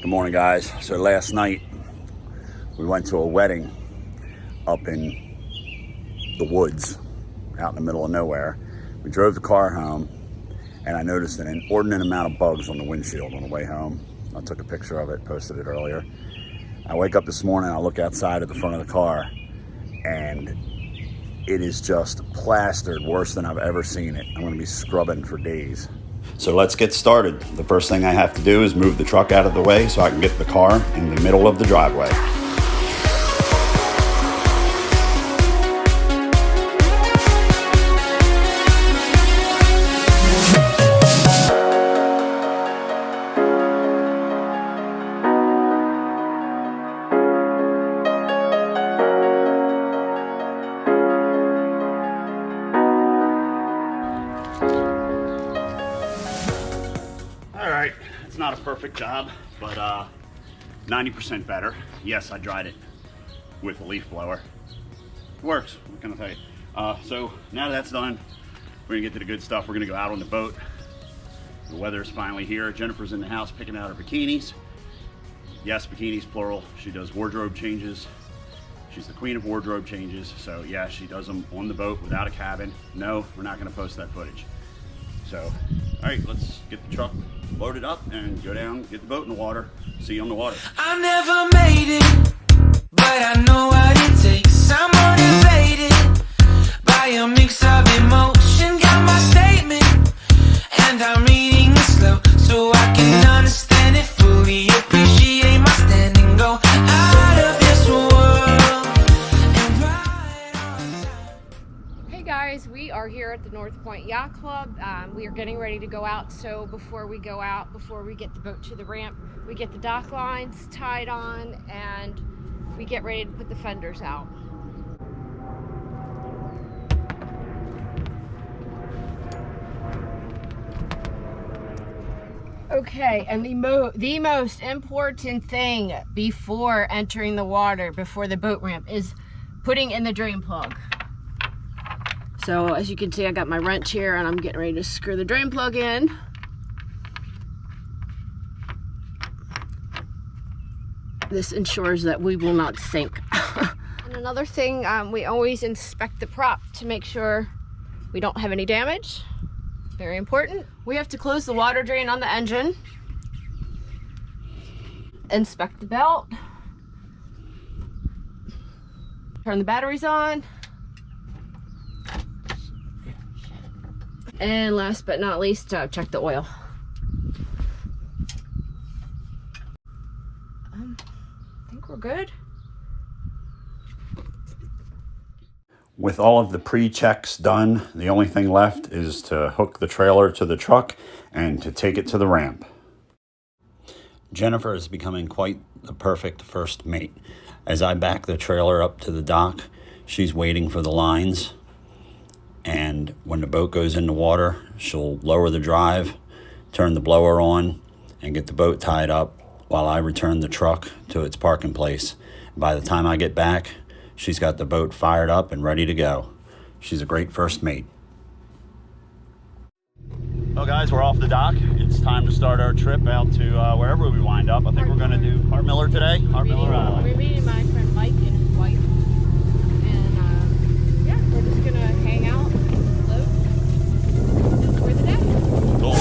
Good morning, guys. So last night we went to a wedding up in the woods out in the middle of nowhere. We drove the car home and I noticed an inordinate amount of bugs on the windshield on the way home. I took a picture of it, posted it earlier. I wake up this morning, I look outside at the front of the car and it is just plastered worse than I've ever seen it. I'm gonna be scrubbing for days. So let's get started. The first thing I have to do is move the truck out of the way so I can get the car in the middle of the driveway. It's not a perfect job, but 90% better. Yes, I dried it with a leaf blower. It works, what can I tell you? So now that that's done, we're gonna get to the good stuff. We're gonna go out on the boat. The weather is finally here. Jennifer's in the house picking out her bikinis. Yes, bikinis plural. She does wardrobe changes. She's the queen of wardrobe changes. So yeah, she does them on the boat without a cabin. No, we're not gonna post that footage. So, all right, let's get the truck loaded up and go down, get the boat in the water. See you on the water. I never made it, but I know what it takes. I'm motivated by a mix of emotion. Got my statement, and I'm reading it slow so I can understand it fully. Appreciate my standing, go out of this world and ride on. Hey guys, we are here at the North Point Yacht Club. We are getting ready to go out, so before we go out, before we get the boat to the ramp, we get the dock lines tied on and we get ready to put the fenders out. Okay, and the most important thing before entering the water, before the boat ramp, is putting in the drain plug. So as you can see, I got my wrench here and I'm getting ready to screw the drain plug in. This ensures that we will not sink. And another thing, we always inspect the prop to make sure we don't have any damage. Very important. We have to close the water drain on the engine. Inspect the belt. Turn the batteries on. And last but not least, check the oil. I think we're good. With all of the pre-checks done, the only thing left is to hook the trailer to the truck and to take it to the ramp. Jennifer is becoming quite the perfect first mate. As I back the trailer up to the dock, she's waiting for the lines. And when the boat goes in the water, she'll lower the drive, turn the blower on, and get the boat tied up while I return the truck to its parking place. By the time I get back, she's got the boat fired up and ready to go. She's a great first mate. Well, guys, we're off the dock. It's time to start our trip out to wherever we wind up. I think we're going to do Hart Miller today. Hart Miller Island. We're meeting my friend Mike and his wife. And yeah, we're just going to hang out, float, and enjoy the day. Cool.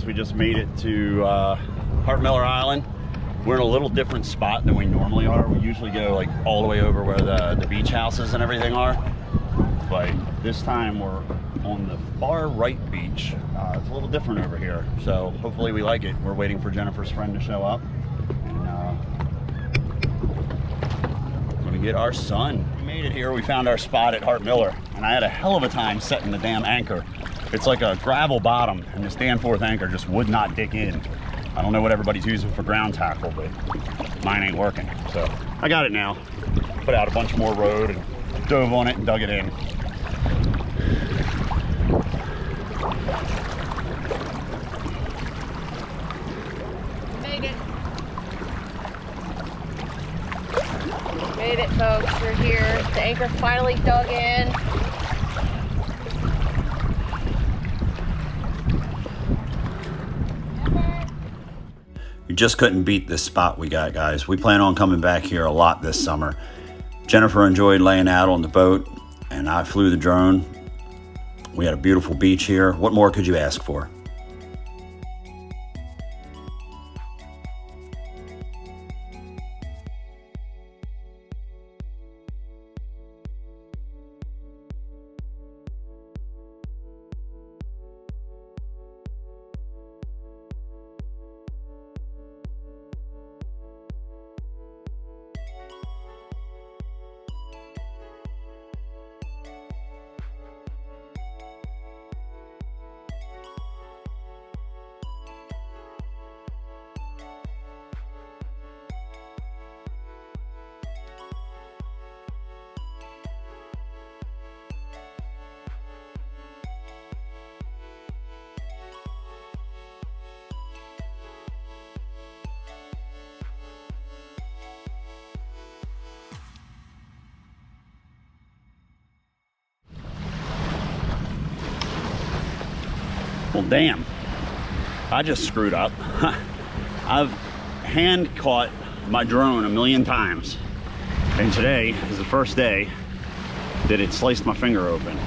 We just made it to Hart Miller Island. We're in a little different spot than we normally are. We usually go like all the way over where the beach houses and everything are, but this time we're on the far right beach. It's a little different over here, so hopefully we like it. We're waiting for Jennifer's friend to show up, and we're gonna get our sun. We made it here. We found our spot at Hart Miller, and I had a hell of a time setting the damn anchor. It's like a gravel bottom, and this Danforth anchor just would not dig in. I don't know what everybody's using for ground tackle, but mine ain't working. So I got it now. Put out a bunch more road and dove on it and dug it in. Made it, folks. We're here. The anchor finally dug in. You just couldn't beat this spot we got, guys. We plan on coming back here a lot this summer. Jennifer enjoyed laying out on the boat, and I flew the drone. We had a beautiful beach here. What more could you ask for? Well, damn, I just screwed up. I've hand caught my drone a million times, and today is the first day that it sliced my finger open.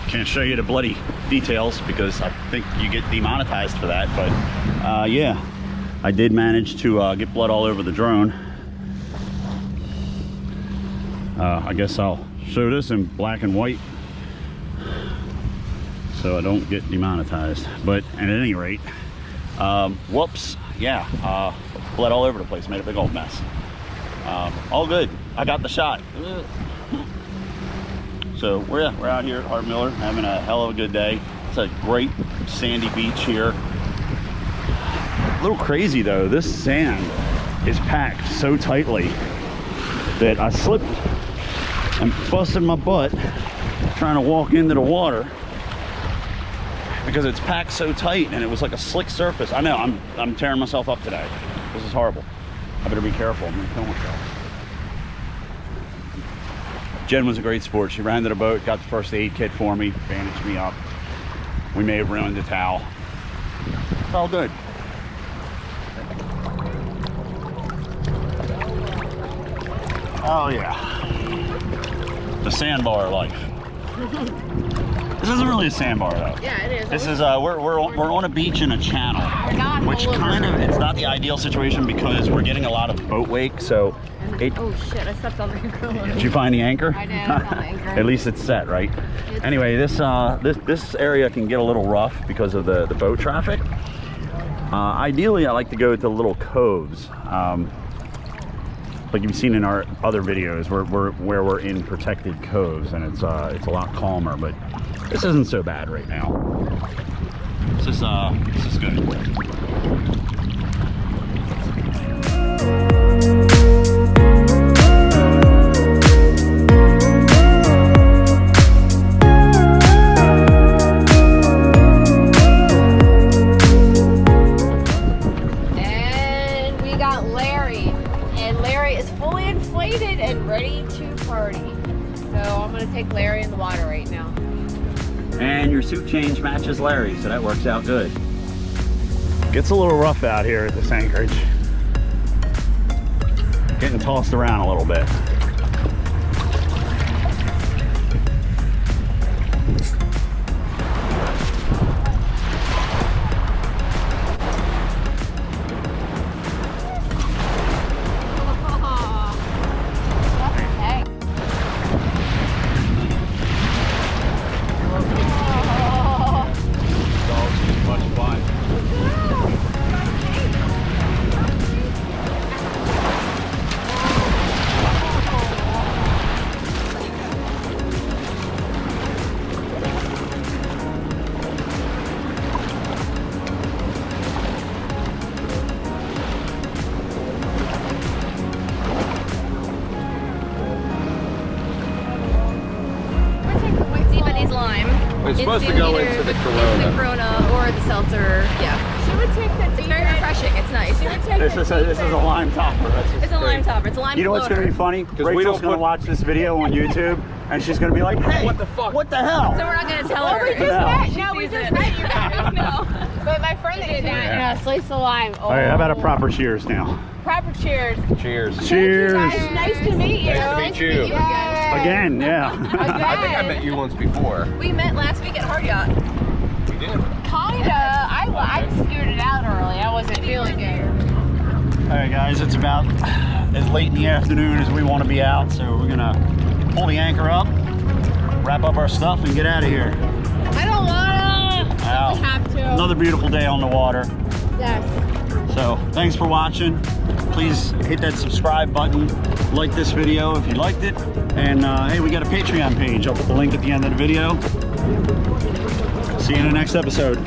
Can't show you the bloody details because I think you get demonetized for that, but yeah, I did manage to get blood all over the drone. I guess I'll show this in black and white so I don't get demonetized. But at any rate, whoops, yeah, blood all over the place, made a big old mess. All good, I got the shot. So we're out here at Hart Miller having a hell of a good day. It's a great sandy beach here. A little crazy though, this sand is packed so tightly that I slipped and busted my butt trying to walk into the water because it's packed so tight, and it was like a slick surface. I know, I'm tearing myself up today. This is horrible. I better be careful, I'm gonna kill myself. Jen was a great sport. She ran to the boat, got the first aid kit for me, bandaged me up. We may have ruined the towel. It's all good. Oh yeah, the sandbar life. This isn't really a sandbar though. Yeah, it is. This is we're on a beach in a channel, which kind of, it's not the ideal situation because we're getting a lot of boat wake. So oh shit! I stepped on the anchor. Did you find the anchor? I did. I found the anchor. At least it's set, right? Anyway, this area can get a little rough because of the boat traffic. Ideally, I like to go to little coves. Like you've seen in our other videos, where we're in protected coves, and it's a lot calmer. But this isn't so bad right now. This is good. Take Larry in the water right now. And your suit change matches Larry, so that works out good. Gets a little rough out here at this anchorage. Getting tossed around a little bit. supposed to go into the Corona. The Corona or the seltzer. Yeah. She would take the It's very refreshing. It's nice. This is a lime topper. That's just It's a lime great. topper. It's a lime You know what's going to be funny? we Rachel's don't going to put- watch this video on YouTube, and she's going to be like, hey, What the fuck? What the hell? So we're not gonna tell Well, her. we just No. met. No, we just met you guys. No. But my friend that did that, slice the lime. Oh. All right, how about a proper cheers now? Proper cheers. Cheers. Cheers. Guys, nice to meet you. Nice to meet you. Yay. Again, yeah. I think I met you once before. We met last week at Hard Yacht. We did. Kinda. I scooted out early. I wasn't feeling good. All right, guys, it's about as late in the afternoon as we want to be out, so we're going to pull the anchor up, wrap up our stuff, and get out of here. I don't wanna. Wow. We have to. Another beautiful day on the water. Yes. So thanks for watching. Please hit that subscribe button, like this video if you liked it, and hey, we got a Patreon page. I'll put the link at the end of the video. See you in the next episode.